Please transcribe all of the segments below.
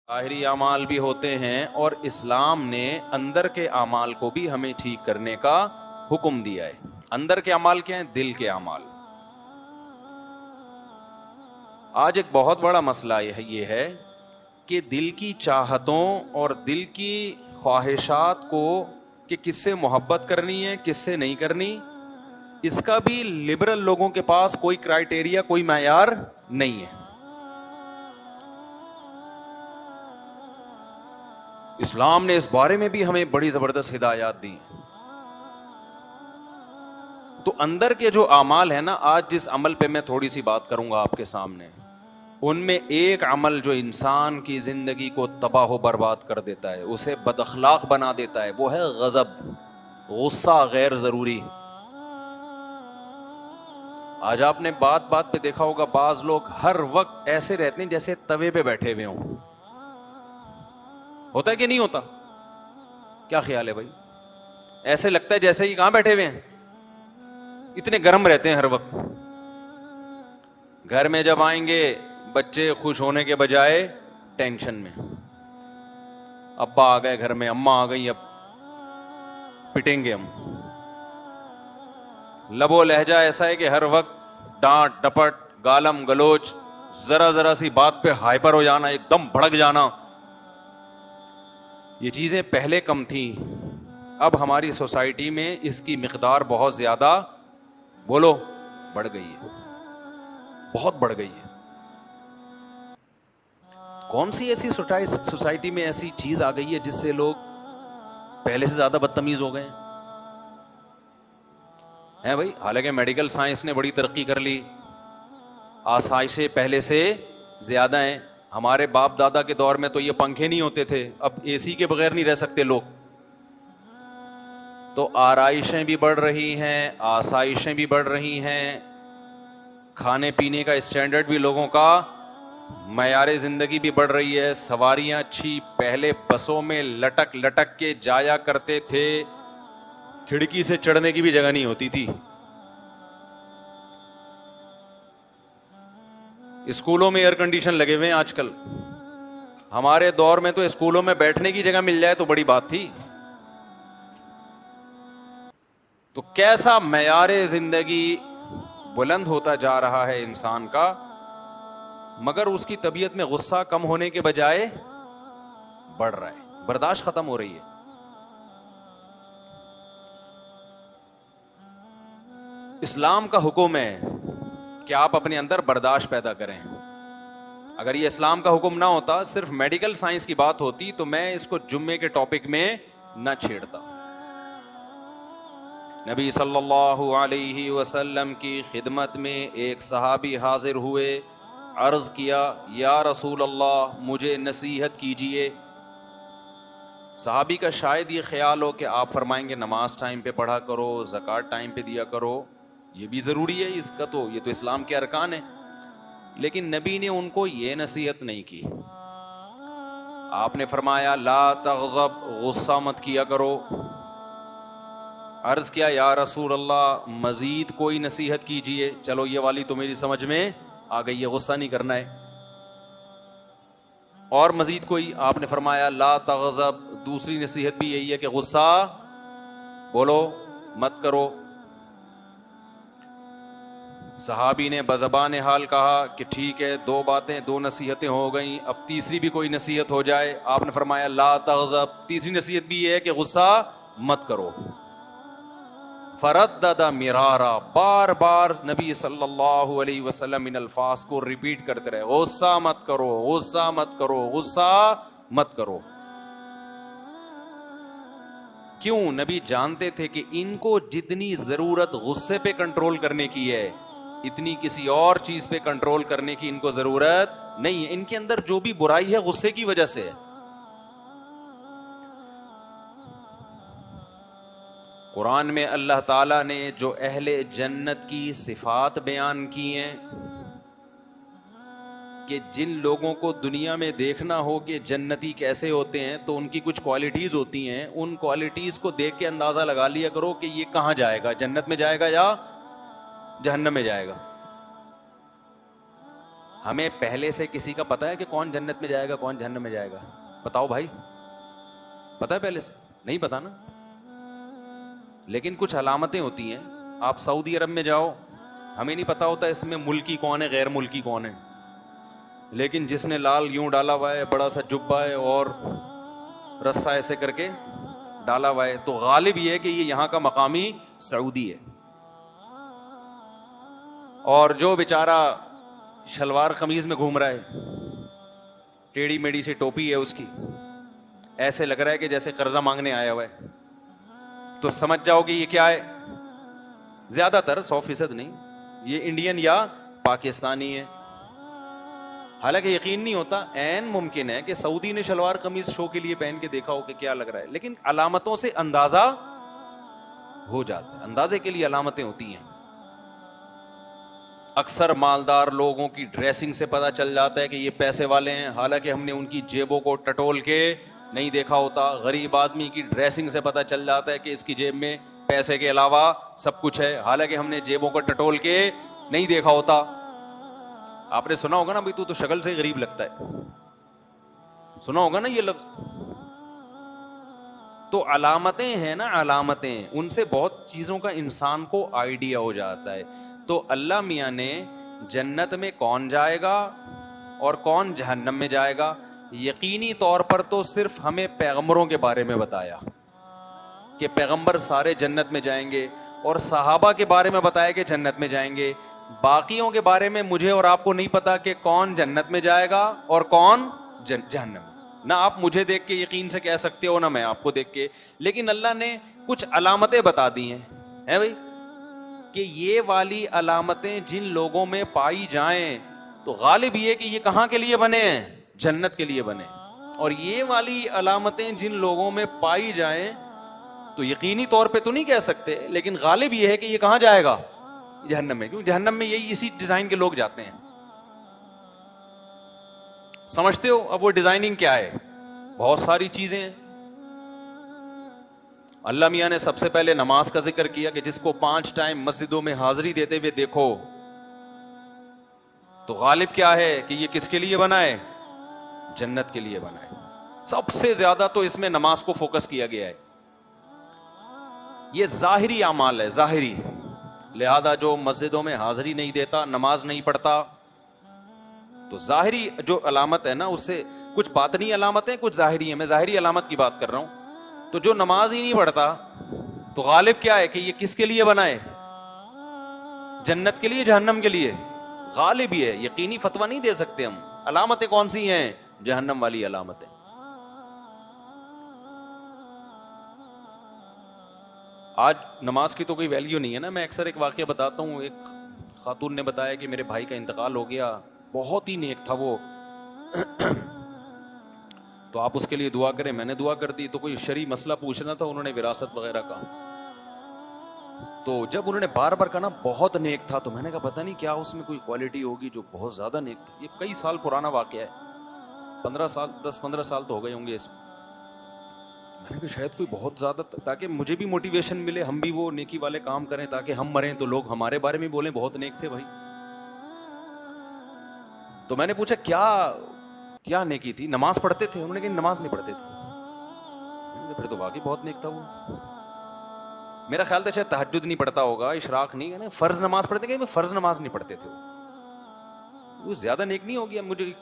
ظاہری اعمال بھی ہوتے ہیں اور اسلام نے اندر کے اعمال کو بھی ہمیں ٹھیک کرنے کا حکم دیا ہے. اندر کے اعمال کیا ہیں؟ دل کے اعمال. آج ایک بہت بڑا مسئلہ یہ ہے کہ دل کی چاہتوں اور دل کی خواہشات کو کہ کس سے محبت کرنی ہے کس سے نہیں کرنی، اس کا بھی لبرل لوگوں کے پاس کوئی کرائٹیریا، کوئی معیار نہیں ہے. اسلام نے اس بارے میں بھی ہمیں بڑی زبردست ہدایات دی. تو اندر کے جو اعمال ہیں نا، آج جس عمل پہ میں تھوڑی سی بات کروں گا آپ کے سامنے، ان میں ایک عمل جو انسان کی زندگی کو تباہ و برباد کر دیتا ہے، اسے بد اخلاق بنا دیتا ہے، وہ ہے غضب، غصہ غیر ضروری. آج آپ نے بات بات پہ دیکھا ہوگا بعض لوگ ہر وقت ایسے رہتے ہیں جیسے توے پہ بیٹھے ہوئے ہوں. ہوتا ہے کہ نہیں ہوتا؟ کیا خیال ہے بھائی؟ ایسے لگتا ہے جیسے ہی کہاں بیٹھے ہوئے ہیں، اتنے گرم رہتے ہیں ہر وقت. گھر میں جب آئیں گے بچے خوش ہونے کے بجائے ٹینشن میں. ابا آ گئے گھر میں، اماں آ گئی، اب پٹیں گے ہم. لب و لہجہ ایسا ہے کہ ہر وقت ڈانٹ ڈپٹ، گالم گلوچ، ذرا ذرا سی بات پہ ہائپر ہو جانا، ایک دم بھڑک جانا. یہ چیزیں پہلے کم تھیں، اب ہماری سوسائٹی میں اس کی مقدار بہت زیادہ بڑھ گئی ہے، بہت بڑھ گئی ہے. کون سی ایسی سوسائٹی میں ایسی چیز آ گئی ہے جس سے لوگ پہلے سے زیادہ بدتمیز ہو گئے ہیں بھائی؟ حالانکہ میڈیکل سائنس نے بڑی ترقی کر لی، آسائشیں پہلے سے زیادہ ہیں. ہمارے باپ دادا کے دور میں تو یہ پنکھے نہیں ہوتے تھے، اب اے سی کے بغیر نہیں رہ سکتے لوگ. تو آرائشیں بھی بڑھ رہی ہیں، آسائشیں بھی بڑھ رہی ہیں، کھانے پینے کا اسٹینڈرڈ بھی لوگوں کا، معیار زندگی بھی بڑھ رہی ہے. سواریاں اچھی، پہلے بسوں میں لٹک لٹک کے جایا کرتے تھے، کھڑکی سے چڑھنے کی بھی جگہ نہیں ہوتی تھی. اسکولوں میں ایئر کنڈیشن لگے ہوئے ہیں آج کل. ہمارے دور میں تو اسکولوں میں بیٹھنے کی جگہ مل جائے تو بڑی بات تھی. تو کیسا معیار زندگی بلند ہوتا جا رہا ہے انسان کا، مگر اس کی طبیعت میں غصہ کم ہونے کے بجائے بڑھ رہا ہے، برداشت ختم ہو رہی ہے. اسلام کا حکم ہے کہ آپ اپنے اندر برداشت پیدا کریں. اگر یہ اسلام کا حکم نہ ہوتا، صرف میڈیکل سائنس کی بات ہوتی، تو میں اس کو جمعے کے ٹاپک میں نہ چھیڑتا. نبی صلی اللہ علیہ وسلم کی خدمت میں ایک صحابی حاضر ہوئے، عرض کیا یا رسول اللہ مجھے نصیحت کیجئے. صحابی کا شاید یہ خیال ہو کہ آپ فرمائیں گے نماز ٹائم پہ پڑھا کرو، زکوٰۃ ٹائم پہ دیا کرو، یہ بھی ضروری ہے، اس کا تو یہ تو اسلام کے ارکان ہیں. لیکن نبی نے ان کو یہ نصیحت نہیں کی. آپ نے فرمایا لا تغضب، غصہ مت کیا کرو. عرض کیا یا رسول اللہ مزید کوئی نصیحت کیجئے. چلو یہ والی تو میری سمجھ میں آ گئی ہے، غصہ نہیں کرنا ہے. اور مزید کوئی؟ آپ نے فرمایا لا تغضب، دوسری نصیحت بھی یہی ہے کہ غصہ مت کرو. صحابی نے بزبان حال کہا کہ ٹھیک ہے، دو باتیں، دو نصیحتیں ہو گئیں، اب تیسری بھی کوئی نصیحت ہو جائے. آپ نے فرمایا لا تغضب، تیسری نصیحت بھی یہ ہے کہ غصہ مت کرو. فردد مرارا، بار بار نبی صلی اللہ علیہ وسلم ان الفاظ کو ریپیٹ کرتے رہے، غصہ مت کرو، غصہ مت کرو، غصہ مت کرو. کیوں؟ نبی جانتے تھے کہ ان کو جتنی ضرورت غصے پہ کنٹرول کرنے کی ہے، اتنی کسی اور چیز پہ کنٹرول کرنے کی ان کو ضرورت نہیں ہے. ان کے اندر جو بھی برائی ہے غصے کی وجہ سے ہے. قرآن میں اللہ تعالیٰ نے جو اہل جنت کی صفات بیان کی ہیں، کہ جن لوگوں کو دنیا میں دیکھنا ہو کہ جنتی کیسے ہوتے ہیں تو ان کی کچھ کوالٹیز ہوتی ہیں، ان کوالٹیز کو دیکھ کے اندازہ لگا لیا کرو کہ یہ کہاں جائے گا، جنت میں جائے گا یا جہنم میں جائے گا. ہمیں پہلے سے کسی کا پتا ہے کہ کون جنت میں جائے گا کون جہنم میں جائے گا؟ بتاؤ بھائی، پتا ہے پہلے سے؟ نہیں پتا نا. لیکن کچھ علامتیں ہوتی ہیں. آپ سعودی عرب میں جاؤ، ہمیں نہیں پتا ہوتا اس میں ملکی کون ہے غیر ملکی کون ہے، لیکن جس نے لال یوں ڈالا ہوا ہے، بڑا سا جبہ ہے اور رسا ایسے کر کے ڈالا ہوا ہے، تو غالب یہ ہے کہ یہ یہاں کا مقامی سعودی ہے. اور جو بیچارہ شلوار قمیض میں گھوم رہا ہے، ٹیڑھی میڑھی سی ٹوپی ہے اس کی، ایسے لگ رہا ہے کہ جیسے قرضہ مانگنے آیا ہوا ہے، تو سمجھ جاؤ کہ یہ کیا ہے. زیادہ تر 100% نہیں، یہ انڈین یا پاکستانی ہے. حالانکہ یقین نہیں ہوتا، عین ممکن ہے کہ سعودی نے شلوار قمیض شو کے لیے پہن کے دیکھا ہو کہ کیا لگ رہا ہے، لیکن علامتوں سے اندازہ ہو جاتا ہے. اندازے کے لیے علامتیں ہوتی ہیں. اکثر مالدار لوگوں کی ڈریسنگ سے پتہ چل جاتا ہے کہ یہ پیسے والے ہیں، حالانکہ ہم نے ان کی جیبوں کو ٹٹول کے نہیں دیکھا ہوتا. غریب آدمی کی ڈریسنگ سے پتہ چل جاتا ہے کہ اس کی جیب میں پیسے کے علاوہ سب کچھ ہے، حالانکہ ہم نے جیبوں کو ٹٹول کے نہیں دیکھا ہوتا. آپ نے سنا ہوگا نا بھائی تو شکل سے غریب لگتا ہے، سنا ہوگا نا یہ لفظ. تو علامتیں ہیں نا، علامتیں، ان سے بہت چیزوں کا انسان کو آئیڈیا ہو جاتا ہے. تو اللہ میاں نے جنت میں کون جائے گا اور کون جہنم میں جائے گا یقینی طور پر تو صرف ہمیں پیغمبروں کے بارے میں بتایا کہ پیغمبر سارے جنت میں جائیں گے، اور صحابہ کے بارے میں بتایا کہ جنت میں جائیں گے. باقیوں کے بارے میں مجھے اور آپ کو نہیں پتا کہ کون جنت میں جائے گا اور کون جہنم میں. نہ آپ مجھے دیکھ کے یقین سے کہہ سکتے ہو، نہ میں آپ کو دیکھ کے. لیکن اللہ نے کچھ علامتیں بتا دی ہیں بھائی کہ یہ والی علامتیں جن لوگوں میں پائی جائیں تو غالب یہ کہ یہ کہاں کے لیے بنے ہیں؟ جنت کے لیے بنے. اور یہ والی علامتیں جن لوگوں میں پائی جائیں تو یقینی طور پہ تو نہیں کہہ سکتے، لیکن غالب یہ ہے کہ یہ کہاں جائے گا؟ جہنم میں. کیوں؟ جہنم میں یہی اسی ڈیزائن کے لوگ جاتے ہیں. سمجھتے ہو اب وہ ڈیزائننگ کیا ہے؟ بہت ساری چیزیں ہیں. اللہ میاں نے سب سے پہلے نماز کا ذکر کیا کہ جس کو 5 ٹائم مسجدوں میں حاضری دیتے ہوئے دیکھو، تو غالب کیا ہے کہ یہ کس کے لیے بنا ہے؟ جنت کے لیے بنا ہے. سب سے زیادہ تو اس میں نماز کو فوکس کیا گیا ہے. یہ ظاہری اعمال ہے، ظاہری. لہذا جو مسجدوں میں حاضری نہیں دیتا، نماز نہیں پڑھتا، تو ظاہری جو علامت ہے نا، اس سے کچھ باطنی علامت ہے، کچھ ظاہری ہے. میں ظاہری علامت کی بات کر رہا ہوں. تو جو نماز ہی نہیں پڑھتا تو غالب کیا ہے کہ یہ کس کے لیے بنا ہے؟ جنت کے لیے، جہنم کے لیے؟ غالب ہی ہے. یقینی فتویٰ نہیں دے سکتے ہم. علامتیں کون سی ہیں؟ جہنم والی علامتیں. آج نماز کی تو کوئی ویلیو نہیں ہے نا. میں اکثر ایک واقعہ بتاتا ہوں. ایک خاتون نے بتایا کہ میرے بھائی کا انتقال ہو گیا، بہت ہی نیک تھا وہ، تو آپ اس کے لیے دعا کریں. میں نے دعا کر دی. تو کوئی شرعی مسئلہ پوچھنا تھا، انہوں نے وراثت وغیرہ کا. تو جب انہوں نے بار بار کہا نا بہت نیک تھا، تو میں نے کہا پتہ نہیں کیا اس میں کوئی کوالٹی ہوگی جو بہت زیادہ نیک تھا. یہ کئی سال پرانا واقعہ ہے، 10-15 سال تو ہو گئے ہوں گے اس میں. میں نے کہا شاید کوئی بہت زیادہ، تاکہ مجھے بھی موٹیویشن ملے، ہم بھی وہ نیکی والے کام کریں، تاکہ ہم مریں تو لوگ ہمارے بارے میں بولیں بہت نیک تھے بھائی. تو میں نے پوچھا کیا نیکی تھی؟ نماز پڑھتے تھے؟ انہوں نے کہا نماز نہیں پڑھتے تھے. پھر تو واقعی بہت نیک تھا وہ. میرا خیال تھا شاید تہجد نہیں پڑھتا ہوگا، اشراق نہیں ہے نا، فرض نماز پڑھتے کہ فرض نماز نہیں پڑھتے تھے. وہ زیادہ نیک نہیں ہو گیا. مجھے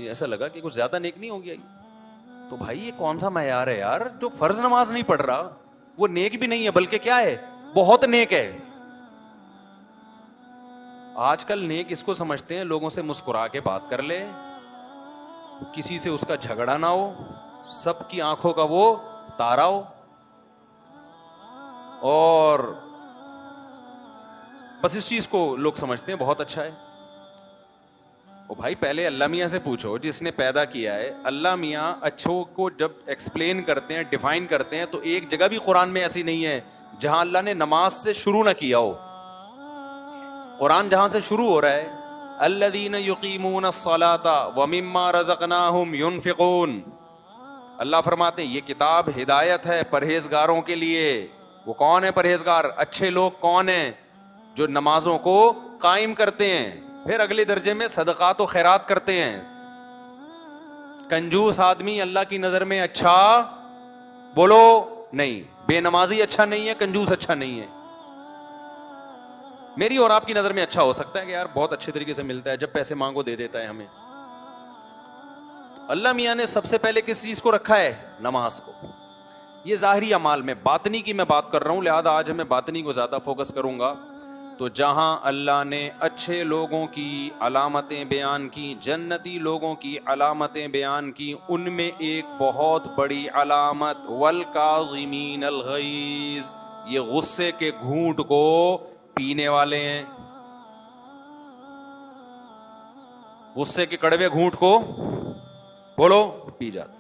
ایسا لگا کہ کچھ زیادہ نیک نہیں ہو گیا. تو بھائی یہ کون سا معیار ہے یار؟ جو فرض نماز نہیں پڑھ رہا وہ نیک بھی نہیں ہے، بلکہ کیا ہے؟ بہت نیک ہے. آج کل نیک اس کو سمجھتے ہیں لوگوں سے مسکرا کے بات کر لے، کسی سے اس کا جھگڑا نہ ہو، سب کی آنکھوں کا وہ تارا ہو، اور بس اس چیز کو لوگ سمجھتے ہیں بہت اچھا ہے. او بھائی پہلے اللہ میاں سے پوچھو جس نے پیدا کیا ہے. اللہ میاں اچھوں کو جب ایکسپلین کرتے ہیں، ڈیفائن کرتے ہیں، تو ایک جگہ بھی قرآن میں ایسی نہیں ہے جہاں اللہ نے نماز سے شروع نہ کیا ہو. قرآن جہاں سے شروع ہو رہا ہے الذین یقیمون الصلاۃ ومما رزقناہم ینفقون. اللہ فرماتے ہیں یہ کتاب ہدایت ہے پرہیزگاروں کے لیے. وہ کون ہے پرہیزگار؟ اچھے لوگ کون ہیں؟ جو نمازوں کو قائم کرتے ہیں. پھر اگلے درجے میں صدقات و خیرات کرتے ہیں. کنجوس آدمی اللہ کی نظر میں اچھا بولو نہیں, بے نمازی اچھا نہیں ہے, کنجوس اچھا نہیں ہے. میری اور آپ کی نظر میں اچھا ہو سکتا ہے کہ یار بہت اچھے طریقے سے ملتا ہے, جب پیسے مانگو دے دیتا ہے ہمیں. اللہ میاں نے سب سے پہلے کس چیز کو رکھا ہے؟ نماز کو. یہ ظاہری اعمال میں, باطنی کی میں بات کر رہا ہوں, لہذا آج میں باطنی کو زیادہ فوکس کروں گا. تو جہاں اللہ نے اچھے لوگوں کی علامتیں بیان کی, جنتی لوگوں کی علامتیں بیان کی, ان میں ایک بہت بڑی علامت والکاظمین الغیظ, یہ غصے کے گھونٹ کو پینے والے ہیں. غصے کے کڑوے گھونٹ کو بولو پی جاتے.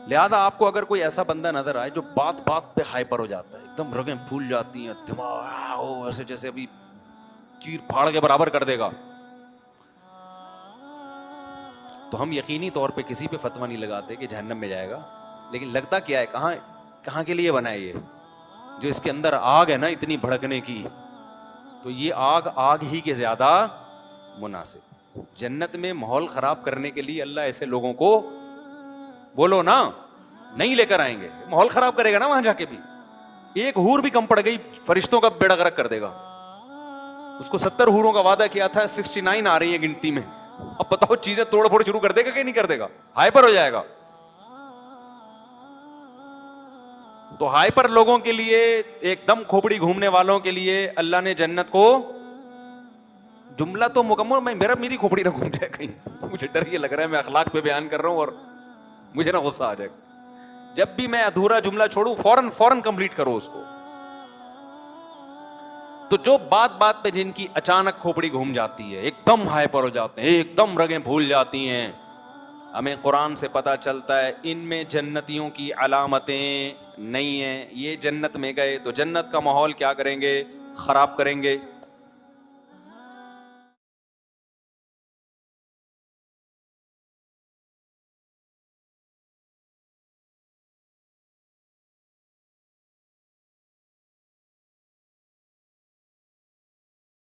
لہذا آپ کو اگر کوئی ایسا بندہ نظر آئے جو بات بات پہ ہائپر ہو جاتا ہے, ایک دم رگیں پھول جاتی ہیں, دماغ ایسے جیسے ابھی چیر پھاڑ کے برابر کر دے گا, تو ہم یقینی طور پہ کسی پہ فتویٰ نہیں لگاتے کہ جہنم میں جائے گا. لیکن لگتا کیا ہے, کہاں کے لیے بنا ہے یہ, جو اس کے اندر آگ ہے نا اتنی بھڑکنے کی, تو یہ آگ ہی کے زیادہ مناسب. جنت میں ماحول خراب کرنے کے لیے اللہ ایسے لوگوں کو بولو نا نہیں لے کر آئیں گے. ماحول خراب کرے گا نا وہاں جا کے بھی, ایک حور بھی کم پڑ گئی فرشتوں کا بیڑا غرق کر دے گا. اس کو 70 حوروں کا وعدہ کیا تھا, 69 آ رہی ہیں گنتی میں. اب بتاؤ چیزیں توڑ پھوڑ شروع کر دے گا کہ نہیں کر دے گا, ہائپر ہو جائے گا. تو ہائپر لوگوں کے لیے, ایک دم کھوپڑی گھومنے والوں کے لیے اللہ نے جنت کو, جملہ تو مکمل, میری کھوپڑی نہ گھوم جائے کہیں, مجھے ڈر یہ لگ رہا ہے میں اخلاق پہ بیان کر رہا ہوں اور مجھے نہ غصہ آ جائے. جب بھی میں ادھورا جملہ چھوڑوں فوراً کمپلیٹ کرو اس کو. تو جو بات پہ جن کی اچانک کھوپڑی گھوم جاتی ہے, ایک دم ہائپر ہو جاتے ہیں, ایک دم رگیں بھول جاتی ہیں, ہمیں قرآن سے پتا چلتا ہے ان میں جنتیوں کی علامتیں نہیں ہیں. یہ جنت میں گئے تو جنت کا ماحول کیا کریں گے؟ خراب کریں گے.